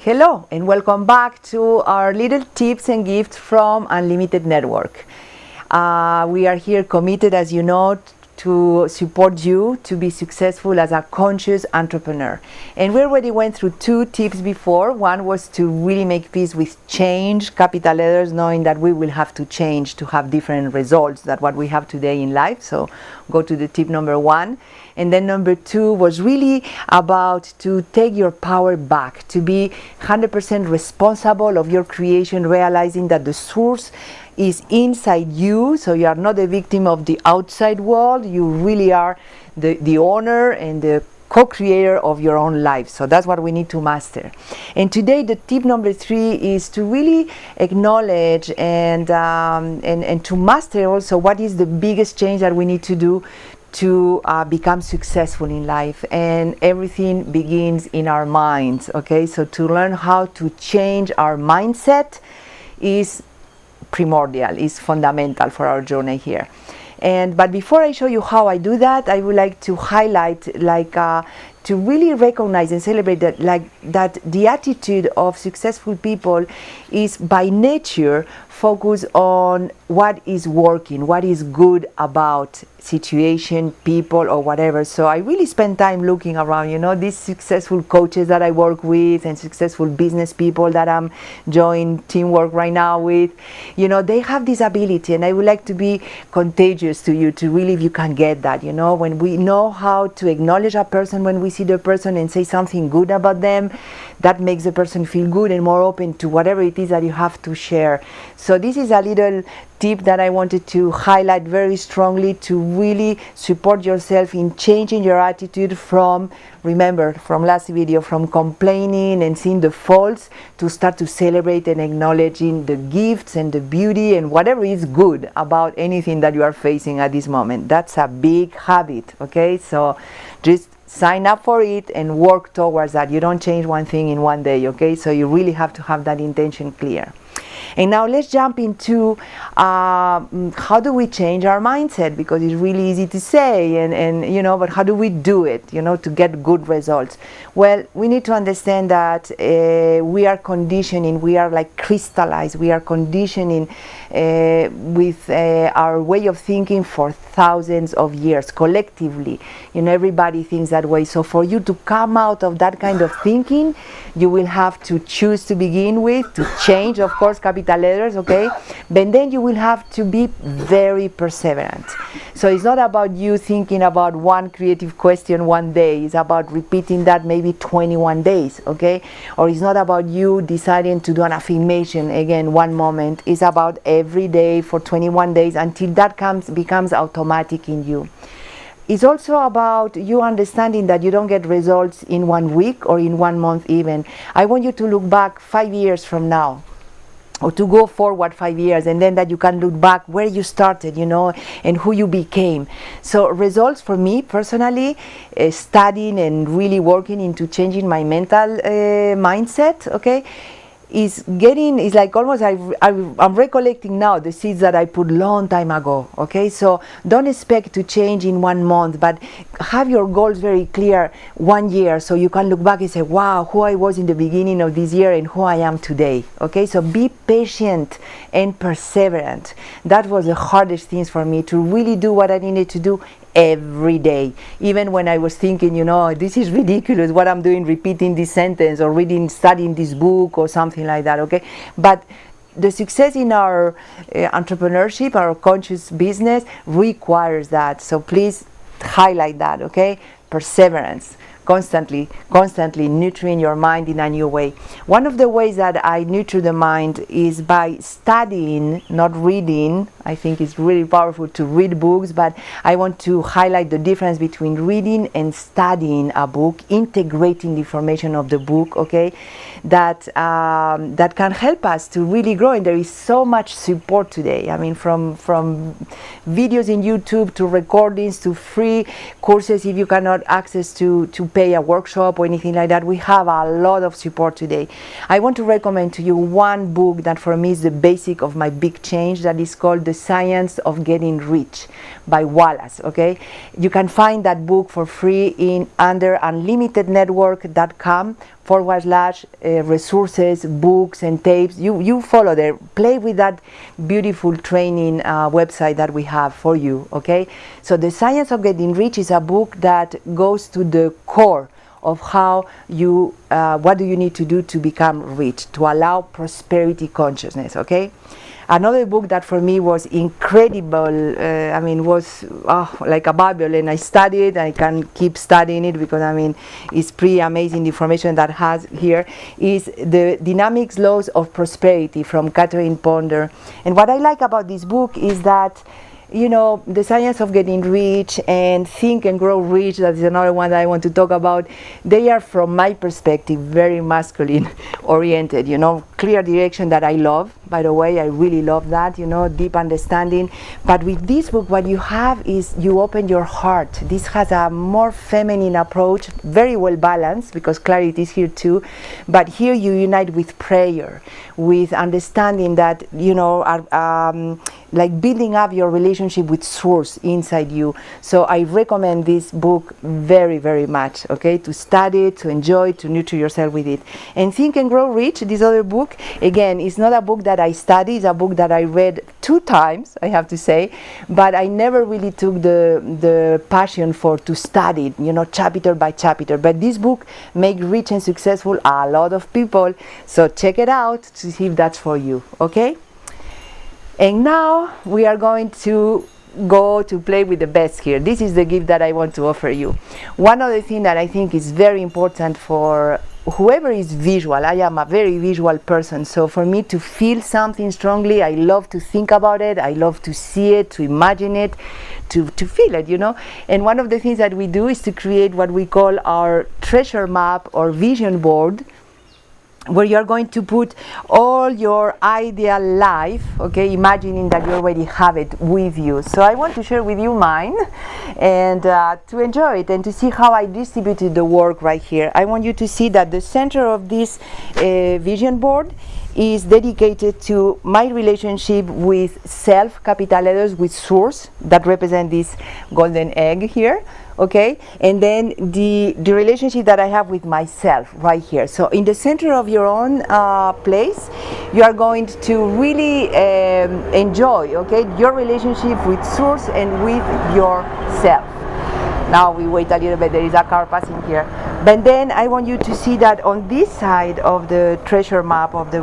Hello and welcome back to our little tips and gifts from Unlimited Network. We are here committed, as you know, to support you to be successful as a conscious entrepreneur. And we already went through two tips before. One was to really make peace with change, capital letters, knowing that we will have to change to have different results than what we have today in life. So go to the tip number one. And then number two was really about to take your power back, to be 100% responsible of your creation, realizing that the source is inside you, so you are not a victim of the outside world. You really are the owner and the co-creator of your own life. So that's what we need to master. And today the tip number three is to really acknowledge and to master also what is the biggest change that we need to do to become successful in life. And everything begins in our minds. Okay, so to learn how to change our mindset is primordial, is fundamental for our journey here. But before I show you how I do that, I would like to highlight, to really recognize and celebrate that the attitude of successful people is by nature focused on what is working, what is good about situation, people, or whatever. So I really spend time looking around, these successful coaches that I work with and successful business people that I'm joining teamwork right now with, they have this ability, and I would like to be contagious to you, to really, if you can get that, when we know how to acknowledge a person, when we see the person and say something good about them, that makes the person feel good and more open to whatever it is that you have to share. So this is a little tip that I wanted to highlight very strongly to really support yourself in changing your attitude from, remember from last video, from complaining and seeing the faults to start to celebrate and acknowledging the gifts and the beauty and whatever is good about anything that you are facing at this moment. That's a big habit, okay? So just sign up for it and work towards that. You don't change one thing in one day, okay? So you really have to have that intention clear. And now let's jump into how do we change our mindset, because it's really easy to say but how do we do it, to get good results? Well, we need to understand that we are conditioning, we are like crystallized, we are conditioning with our way of thinking for thousands of years collectively. Everybody thinks that way. So for you to come out of that kind of thinking, you will have to choose to begin with, to change, of course, capital letters, okay? But then you will have to be very perseverant. So it's not about you thinking about one creative question one day. It's about repeating that maybe 21 days, okay? Or it's not about you deciding to do an affirmation again one moment. It's about every day for 21 days until that becomes automatic in you. It's also about you understanding that you don't get results in 1 week or in 1 month even. I want you to look back 5 years from now, or to go forward 5 years, and then that you can look back where you started, and who you became. So results for me personally, studying and really working into changing my mental mindset, okay, is like almost I'm recollecting now the seeds that I put long time ago, okay? So don't expect to change in 1 month, but have your goals very clear 1 year, so you can look back and say, wow, who I was in the beginning of this year and who I am today, okay? So be patient and perseverant. That was the hardest things for me, to really do what I needed to do every day, even when I was thinking, this is ridiculous what I'm doing, repeating this sentence or studying this book or something like that, okay? But the success in our entrepreneurship, our conscious business requires that. So please highlight that, okay? Perseverance. Constantly nurturing your mind in a new way. One of the ways that I nurture the mind is by studying, not reading. I think it's really powerful to read books, but I want to highlight the difference between reading and studying a book, integrating the information of the book, okay? That can help us to really grow. And there is so much support today. I mean, from videos in YouTube to recordings to free courses, if you cannot access to pay a workshop or anything like that, we have a lot of support today. I want to recommend to you one book that for me is the basic of my big change, that is called The Science of Getting Rich by Wallace, okay? You can find that book for free under unlimitednetwork.com resources, books and tapes. You follow there. Play with that beautiful training website that we have for you, okay? So The Science of Getting Rich is a book that goes to the core of how you, what do you need to do to become rich, to allow prosperity consciousness, okay? Another book that for me was incredible, was like a Bible, and I studied, I can keep studying it because it's pretty amazing the information that has here, is The Dynamics Laws of Prosperity from Catherine Ponder. And what I like about this book is that, The Science of Getting Rich and Think and Grow Rich, that is another one that I want to talk about, they are, from my perspective, very masculine oriented, clear direction that I love. By the way, I really love that, deep understanding. But with this book, what you have is you open your heart. This has a more feminine approach, very well balanced, because clarity is here too. But here you unite with prayer, with understanding that, like building up your relationship with Source inside you. So I recommend this book very, very much, okay, to study it, to enjoy, to nurture yourself with it. And Think and Grow Rich, this other book, again, is not a book that I study, it's a book that I read 2 times, I have to say, but I never really took the passion to study it, chapter by chapter. But this book makes rich and successful a lot of people, so check it out to see if that's for you, okay? And now we are going to go to play with the best here. This is the gift that I want to offer you. One other thing that I think is very important for whoever is visual. I am a very visual person, so for me to feel something strongly, I love to think about it, I love to see it, to imagine it, to feel it, And one of the things that we do is to create what we call our treasure map or vision board, where you're going to put all your ideal life, okay, imagining that you already have it with you. So I want to share with you mine, and to enjoy it and to see how I distributed the work right here. I want you to see that the center of this vision board is dedicated to my relationship with self, capital letters, with Source, that represent this golden egg here, okay? And then the relationship that I have with myself right here. So in the center of your own place, you are going to really enjoy, okay, your relationship with Source and with yourself. Now we wait a little bit, there is a car passing here. But then I want you to see that on this side of the treasure map of the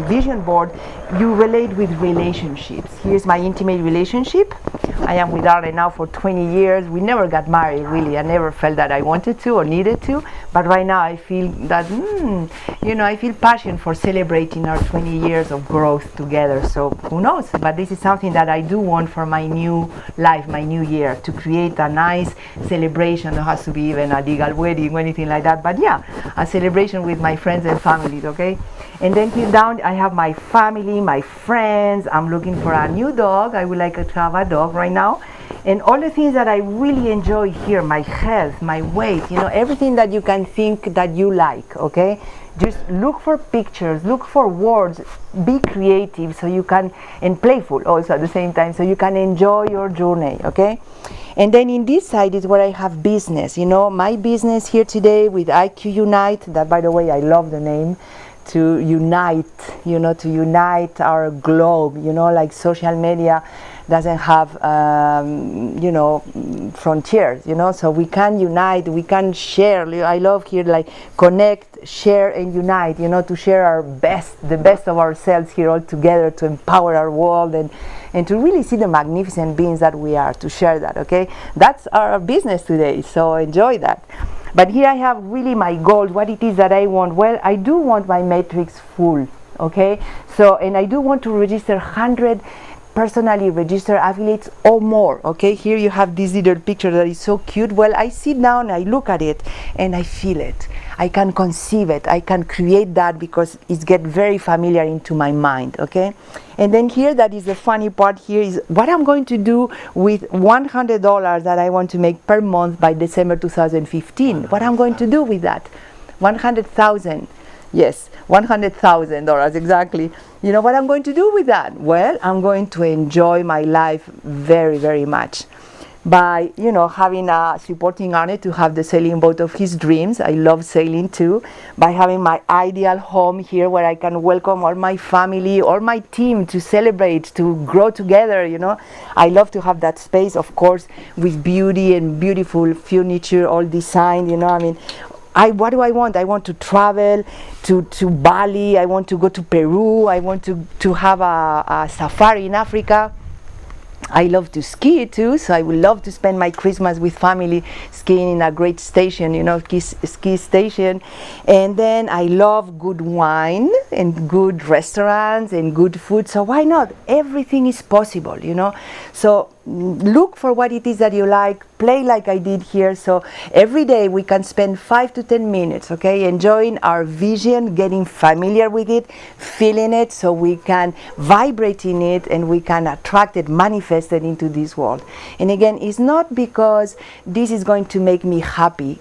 vision board, you relate with relationships. Here's my intimate relationship. I am with Arlen now for 20 years. We never got married, really. I never felt that I wanted to or needed to. But right now I feel that, I feel passion for celebrating our 20 years of growth together. So who knows? But this is something that I do want for my new life, my new year, to create a nice celebration. It has to be even a legal wedding or anything like that. But yeah, a celebration with my friends and families, okay? And then here down, I have my family, my friends. I'm looking for a new dog. I would like to have a dog right now. And all the things that I really enjoy here, my health, my weight, everything that you can think that you like, okay? Just look for pictures, look for words, be creative so you can, and playful also at the same time, so you can enjoy your journey, okay? And then in this side is where I have business, my business here today with IQ Unite, that by the way, I love the name, to unite, to unite our globe, like social media doesn't have, frontiers, so we can unite, we can share. I love here, like, connect, share, and unite, to share our best, the best of ourselves here all together, to empower our world and to really see the magnificent beings that we are, to share that, okay? That's our business today, so enjoy that. But here I have really my goals, what it is that I want. Well, I do want my matrix full, okay? So, and I do want to register 100 personally registered affiliates or more, okay? Here you have this little picture that is so cute. Well, I sit down, I look at it, and I feel it. I can conceive it, I can create that because it gets very familiar into my mind, okay? And then here, that is the funny part here, is what I'm going to do with $100 that I want to make per month by December 2015. What I'm going to do with that? 100,000. Yes, $100,000 exactly. You know what I'm going to do with that? Well, I'm going to enjoy my life very, very much. by, you know, having supporting Arne to have the sailing boat of his dreams. I love sailing too. By having my ideal home here where I can welcome all my family, all my team to celebrate, to grow together, you know. I love to have that space, of course, with beauty and beautiful furniture, all designed, you know. I mean, what do I want? I want to travel to Bali. I want to go to Peru. I want to have a safari in Africa. I love to ski too, so I would love to spend my Christmas with family skiing in a great station, you know, ski station. And then I love good wine and good restaurants and good food, so why not? Everything is possible, you know. So look for what it is that you like, play like I did here. So every day we can spend 5 to 10 minutes, okay, enjoying our vision, getting familiar with it, feeling it, so we can vibrate in it and we can attract it, manifest it into this world. And again, it's not because this is going to make me happy.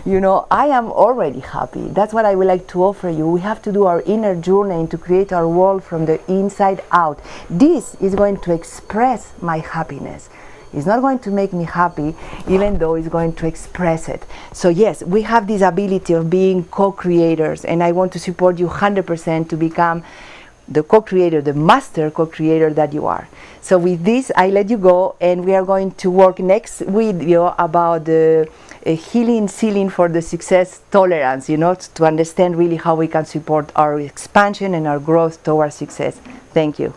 You know, I am already happy. That's what I would like to offer you. We have to do our inner journey to create our world from the inside out. This is going to express my happiness. It's not going to make me happy, even though it's going to express it. So yes, we have this ability of being co-creators, and I want to support you 100% to become the co-creator, the master co-creator that you are. So with this, I let you go, and we are going to work next video about the healing ceiling for the success tolerance, you know, to understand really how we can support our expansion and our growth towards success. Thank you.